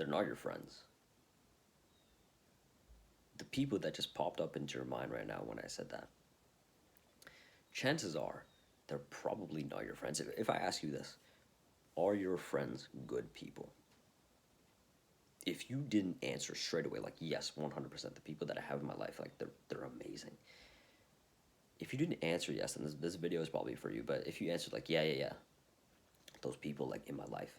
they're not your friends. The people that just popped up into your mind right now when I said that, chances are they're probably not your friends. If I ask you this, are your friends good people? If you didn't answer straight away, like, yes, 100%, the people that I have in my life, like, they're amazing. If you didn't answer yes, then this video is probably for you, but if you answered, like, yeah, those people, like, in my life,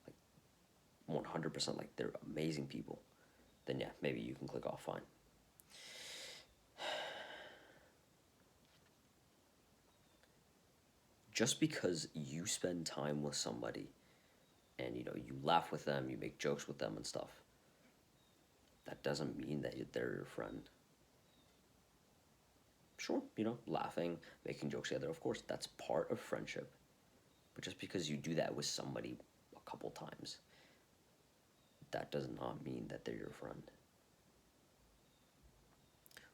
like, 100%, like, they're amazing people, then yeah, maybe you can click off fine. Just because you spend time with somebody and, you laugh with them, you make jokes with them and stuff, that doesn't mean that they're your friend. Sure, laughing, making jokes together, of course, that's part of friendship. But just because you do that with somebody a couple times, that does not mean that they're your friend.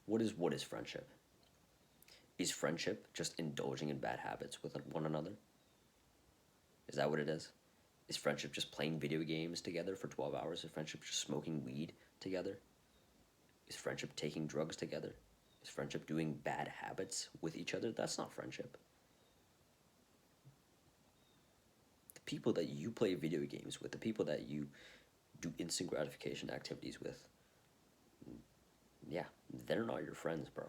What is friendship? Is friendship just indulging in bad habits with one another? Is that what it is? Is friendship just playing video games together for 12 hours? Is friendship just smoking weed together? Is friendship taking drugs together? Is friendship doing bad habits with each other? That's not friendship. The people that you play video games with, the people that you do instant gratification activities with, yeah, they're not your friends, bro.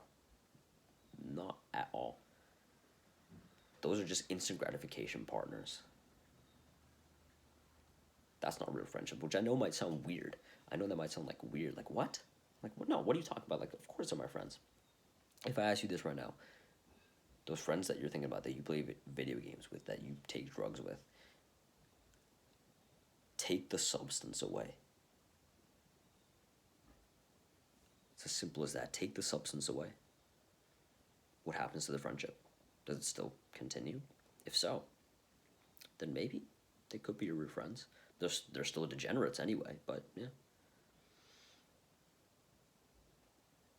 Not at all. Those are just instant gratification partners. That's not real friendship, which I know might sound weird. I know that might sound like weird. Like, what? Like, what? No, what are you talking about? Like, of course they're my friends. If I ask you this right now, those friends that you're thinking about, that you play video games with, that you take drugs with, take the substance away. It's as simple as that. Take the substance away. What happens to the friendship? Does it still continue? If so, then maybe they could be your real friends. They're still degenerates anyway, but yeah.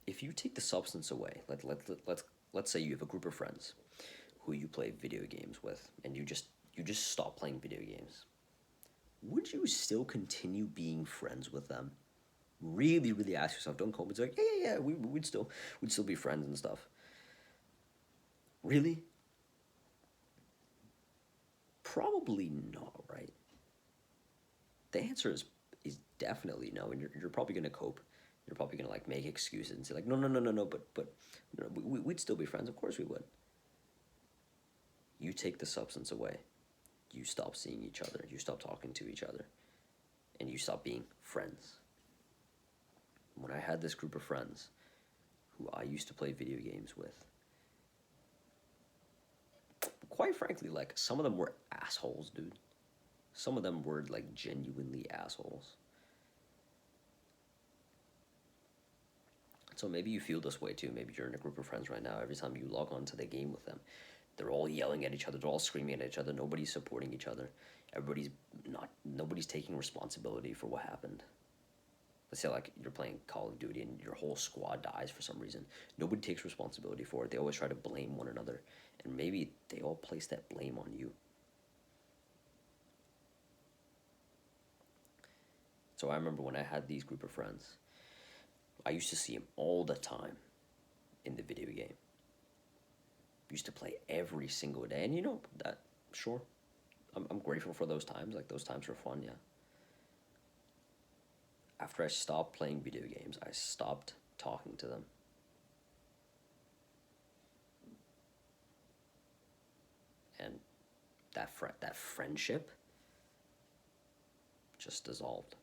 If you take the substance away, let's say you have a group of friends who you play video games with, and you just stop playing video games. Would you still continue being friends with them? Really, really ask yourself. Don't come and say, yeah, we'd still be friends and stuff. Really? Probably not, right? The answer is definitely no, and you're probably gonna cope. You're probably gonna like make excuses and say like, no, but no, we'd still be friends. Of course we would. You take the substance away, you stop seeing each other, you stop talking to each other, and you stop being friends. When I had this group of friends who I used to play video games with, quite frankly, like, some of them were assholes, dude. Some of them were like genuinely assholes. So maybe you feel this way too. Maybe you're in a group of friends right now. Every time you log on to the game with them, they're all yelling at each other. They're all screaming at each other. Nobody's supporting each other. Nobody's taking responsibility for what happened. Let's say like you're playing Call of Duty and your whole squad dies for some reason. Nobody takes responsibility for it. They always try to blame one another. And maybe they all place that blame on you. So I remember when I had these group of friends, I used to see them all the time in the video game. Used to play every single day. And that, sure, I'm grateful for those times. Like, those times were fun, yeah. After I stopped playing video games, I stopped talking to them. And that friendship just dissolved.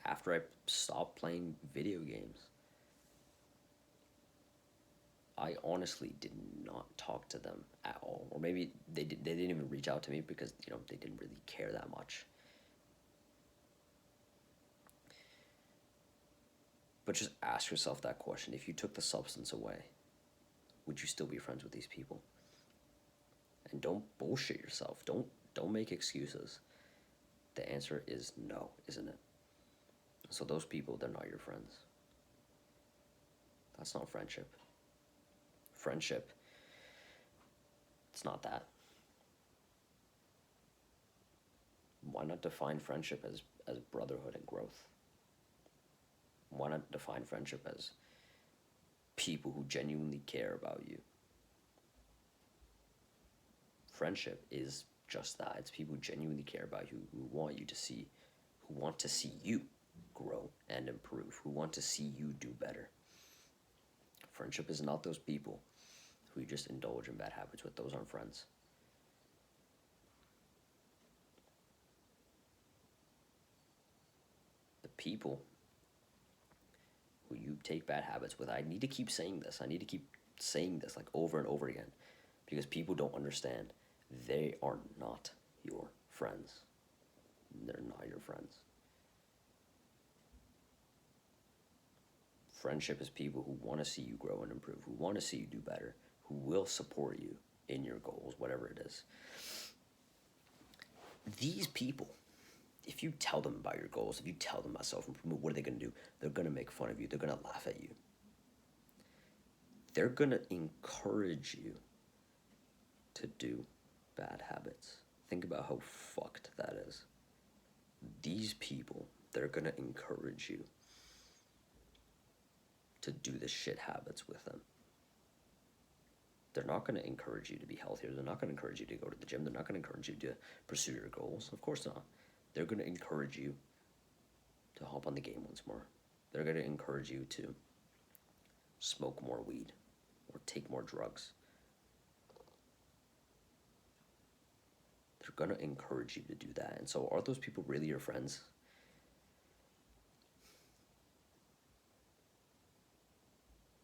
After I stopped playing video games, I honestly did not talk to them at all. Or maybe they didn't even reach out to me because, they didn't really care that much. But just ask yourself that question. If you took the substance away, would you still be friends with these people? And don't bullshit yourself. Don't make excuses. The answer is no, isn't it? So those people, they're not your friends. That's not friendship. Friendship, it's not that. Why not define friendship as brotherhood and growth? Why not define friendship as people who genuinely care about you? Friendship is just that. It's people who genuinely care about you, who want you to see, who want to see you grow and improve, who want to see you do better. Friendship is not those people who you just indulge in bad habits with. Those aren't friends. The people who you take bad habits with, I need to keep saying this. I need to keep saying this like over and over again because people don't understand. They are not your friends. They're not your friends. Friendship is people who want to see you grow and improve, who want to see you do better, who will support you in your goals, whatever it is. These people, if you tell them about your goals, if you tell them about self-improvement, what are they going to do? They're going to make fun of you. They're going to laugh at you. They're going to encourage you to do bad habits. Think about how fucked that is. These people, they're going to encourage you to do the shit habits with them. They're not going to encourage you to be healthier. They're not going to encourage you to go to the gym. They're not going to encourage you to pursue your goals. Of course not. They're going to encourage you to hop on the game once more. They're going to encourage you to smoke more weed or take more drugs. They're going to encourage you to do that. And so are those people really your friends?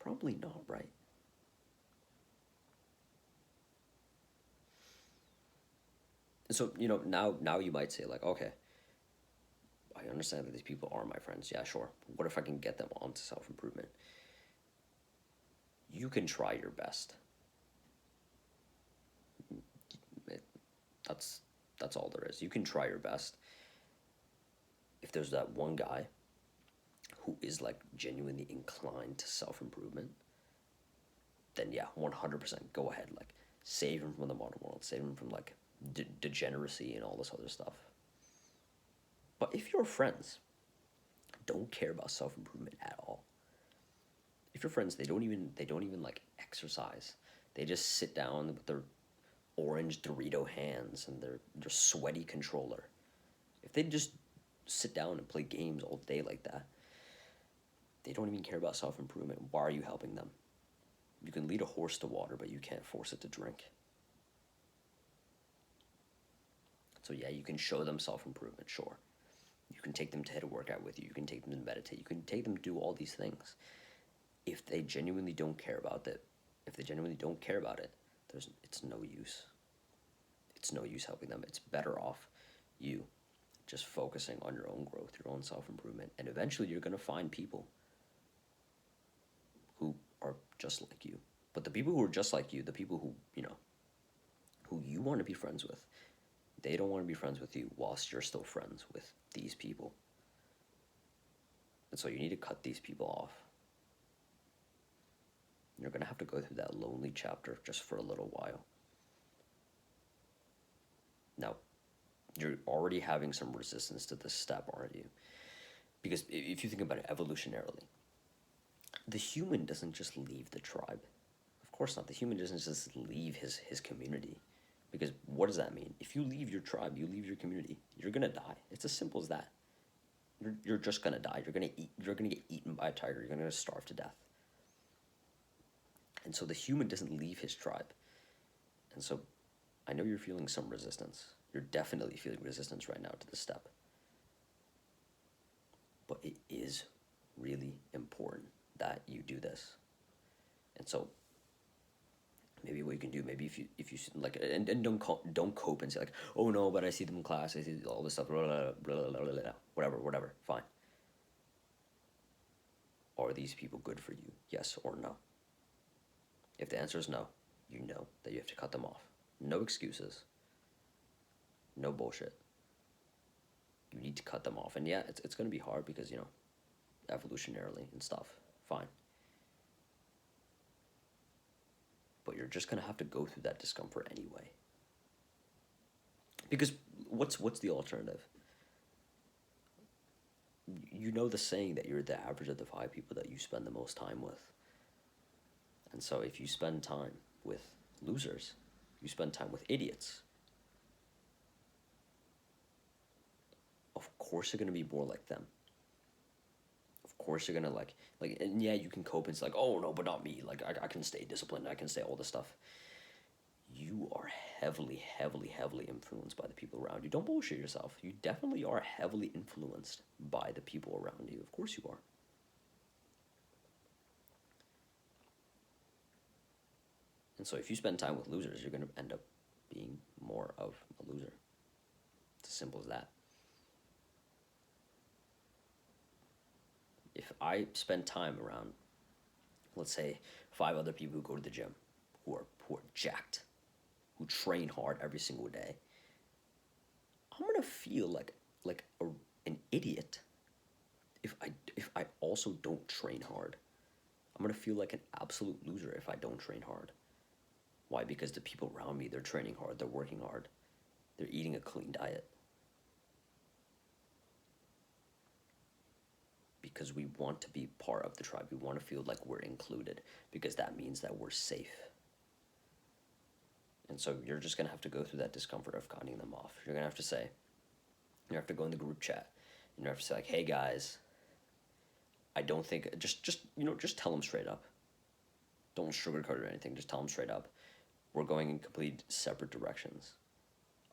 Probably not, right? And so, now you might say, like, okay, I understand that these people are my friends. Yeah, sure. What if I can get them onto self-improvement? You can try your best. That's all there is. You can try your best. If there's that one guy who is like genuinely inclined to self-improvement, then yeah, 100% go ahead. Like, save him from the modern world. Save him from like degeneracy and all this other stuff. But if your friends don't care about self-improvement at all, if your friends they don't even like exercise, they just sit down with their orange Dorito hands and their sweaty controller, if they just sit down and play games all day like that, they don't even care about self-improvement, why are you helping them? You can lead a horse to water, but you can't force it to drink. So yeah, you can show them self-improvement, sure. You can take them to hit a workout with you. You can take them to meditate. You can take them to do all these things. If they genuinely don't care about it, it's no use. It's no use helping them. It's better off you just focusing on your own growth, your own self-improvement. And eventually you're going to find people who are just like you. But the people who are just like you, the people who you want to be friends with, they don't want to be friends with you whilst you're still friends with these people. And so you need to cut these people off. You're going to have to go through that lonely chapter just for a little while. Now, you're already having some resistance to this step, aren't you? Because if you think about it evolutionarily, the human doesn't just leave the tribe. Of course not. The human doesn't just leave his community. Because what does that mean? If you leave your tribe, you leave your community, you're going to die. It's as simple as that. You're just going to die. You're going to get eaten by a tiger. You're going to starve to death. And so the human doesn't leave his tribe. And so I know you're feeling some resistance. You're definitely feeling resistance right now to this step. But it is really important that you do this. And so maybe what you can do, maybe if you like, and don't cope and say like, oh no, but I see them in class, I see all this stuff, blah, blah, blah, blah, blah, blah, whatever, fine. Are these people good for you? Yes or no? If the answer is no, you know that you have to cut them off. No excuses. No bullshit. You need to cut them off. And yeah, it's going to be hard because, evolutionarily and stuff. Fine. But you're just going to have to go through that discomfort anyway. Because what's the alternative? You know the saying that you're the average of the five people that you spend the most time with. And so if you spend time with losers, you spend time with idiots, of course you're going to be more like them. Of course you're going to like, and yeah, you can cope. It's like, oh no, but not me. Like, I can stay disciplined. I can stay all this stuff. You are heavily, heavily, heavily influenced by the people around you. Don't bullshit yourself. You definitely are heavily influenced by the people around you. Of course you are. And so if you spend time with losers, you're going to end up being more of a loser. It's as simple as that. If I spend time around, let's say, 5 other people who go to the gym, who are jacked, who train hard every single day, I'm gonna feel like an idiot if I also don't train hard. I'm gonna feel like an absolute loser if I don't train hard. Why? Because the people around me, they're training hard, they're working hard, they're eating a clean diet. Because we want to be part of the tribe. We want to feel like we're included because that means that we're safe. And so you're just going to have to go through that discomfort of cutting them off. You're going to have to say, you have to go in the group chat. You have to say like, hey guys, I don't think, just tell them straight up. Don't sugarcoat it or anything. Just tell them straight up. We're going in complete separate directions.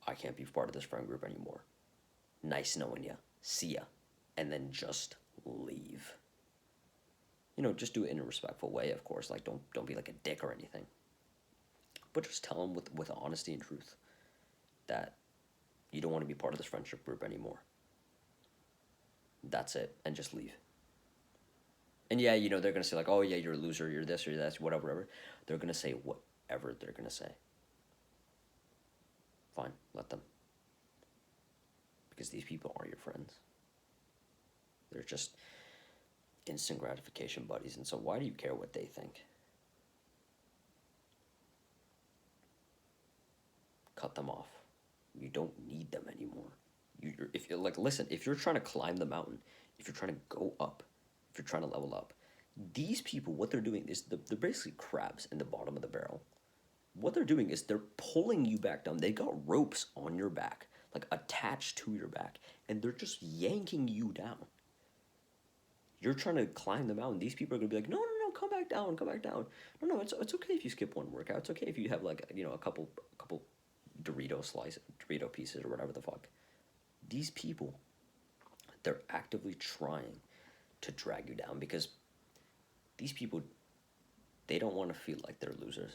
I can't be part of this friend group anymore. Nice knowing ya. See ya. And then just leave. Just do it in a respectful way, of course. Like, don't be like a dick or anything. But just tell them with honesty and truth that you don't want to be part of this friendship group anymore. That's it. And just leave. And yeah, they're going to say like, oh yeah, you're a loser, you're this, or that, whatever. They're going to say whatever they're going to say. Fine, let them. Because these people aren't your friends. They're just instant gratification buddies. And so why do you care what they think? Cut them off. You don't need them anymore. If you're trying to climb the mountain, if you're trying to go up, if you're trying to level up, these people, what they're doing is they're basically crabs in the bottom of the barrel. What they're doing is they're pulling you back down. They got ropes on your back, like attached to your back, and they're just yanking you down. You're trying to climb the mountain. These people are gonna be like, no, come back down, come back down. No, it's okay if you skip one workout. It's okay if you have like a couple Dorito pieces or whatever the fuck. These people, they're actively trying to drag you down because these people, they don't want to feel like they're losers.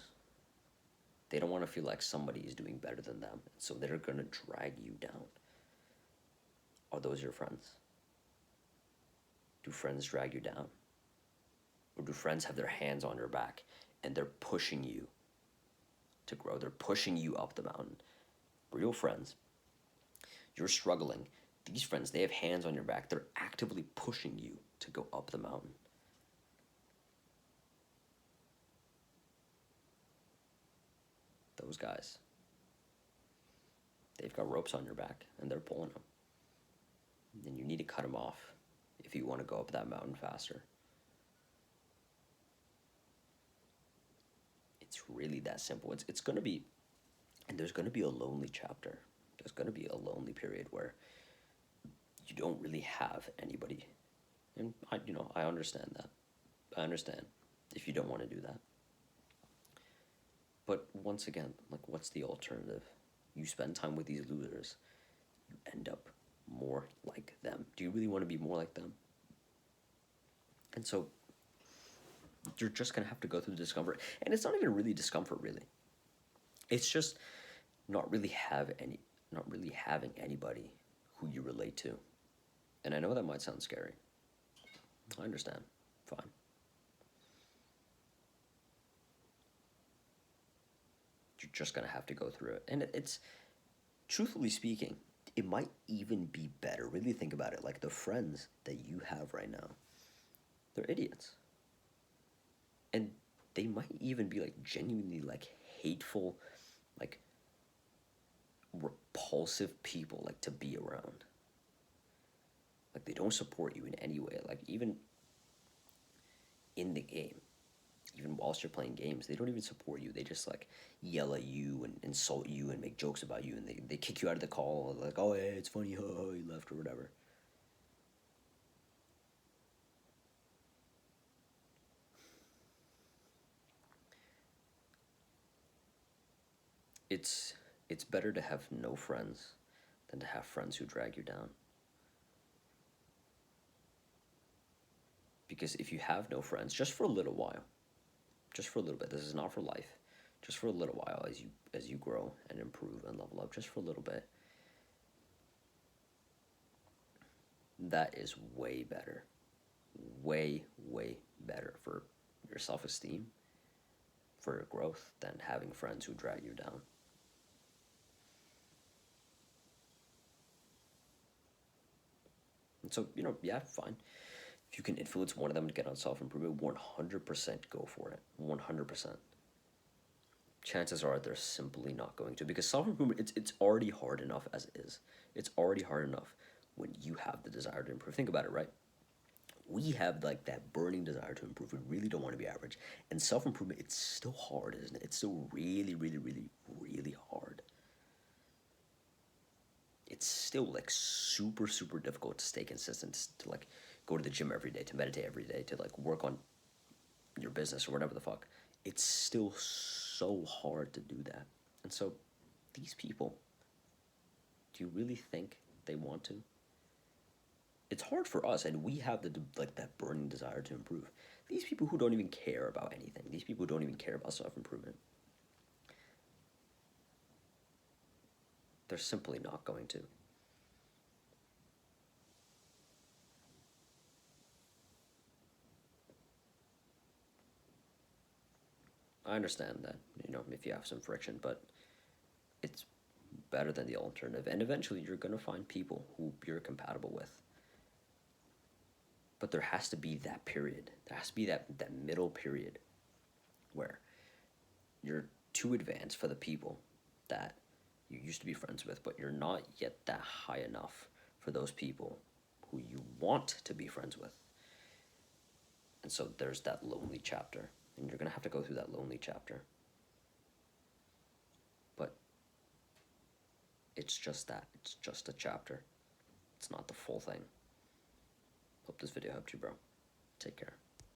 They don't want to feel like somebody is doing better than them. So they're going to drag you down. Are those your friends? Do friends drag you down? Or do friends have their hands on your back and they're pushing you to grow? They're pushing you up the mountain. Real friends. You're struggling. These friends, they have hands on your back. They're actively pushing you to go up the mountain. Those guys, they've got ropes on your back and they're pulling them. And you need to cut them off if you want to go up that mountain faster. It's really that simple. It's going to be, and there's going to be a lonely chapter. There's going to be a lonely period where you don't really have anybody. And I understand that. I understand if you don't want to do that. But once again, like, what's the alternative? You spend time with these losers, you end up more like them. Do you really want to be more like them? And so you're just going to have to go through the discomfort. And it's not even really discomfort, really. It's just not really having anybody who you relate to. And I know that might sound scary. I understand. Fine. You're just going to have to go through it. And it's, truthfully speaking, it might even be better. Really think about it. Like, the friends that you have right now, they're idiots. And they might even be, like, genuinely, like, hateful, like, repulsive people like to be around. Like they don't support you in any way. Like even in the game, even whilst you're playing games, they don't even support you. They just like yell at you and insult you and make jokes about you, and they kick you out of the call, like, oh, hey, it's funny, oh, you left or whatever. It's it's better to have no friends than to have friends who drag you down. Because if you have no friends, just for a little while, just for a little bit, this is not for life, just for a little while as you grow and improve and level up, just for a little bit, that is way better, way better for your self-esteem, for your growth, than having friends who drag you down. And so, yeah, fine. If you can influence one of them to get on self-improvement, 100% go for it. 100%. Chances are they're simply not going to, because self-improvement, it's already hard enough as it is. It's already hard enough when you have the desire to improve. Think about it, right? We have like that burning desire to improve. We really don't want to be average. And self-improvement, it's still hard, isn't it? It's still really hard. It's still like super difficult to stay consistent, to like go to the gym every day, to meditate every day, to like work on your business or whatever the fuck. It's still so hard to do that. And so these people, do you really think they want to? It's hard for us, and we have the like that burning desire to improve. These people who don't even care about anything, these people who don't even care about self-improvement, they're simply not going to. I understand that, if you have some friction, but it's better than the alternative. And eventually you're going to find people who you're compatible with. But there has to be that period. There has to be that middle period where you're too advanced for the people that you used to be friends with, but you're not yet that high enough for those people who you want to be friends with. And so there's that lonely chapter, and you're going to have to go through that lonely chapter. But it's just that. It's just a chapter. It's not the full thing. Hope this video helped you, bro. Take care.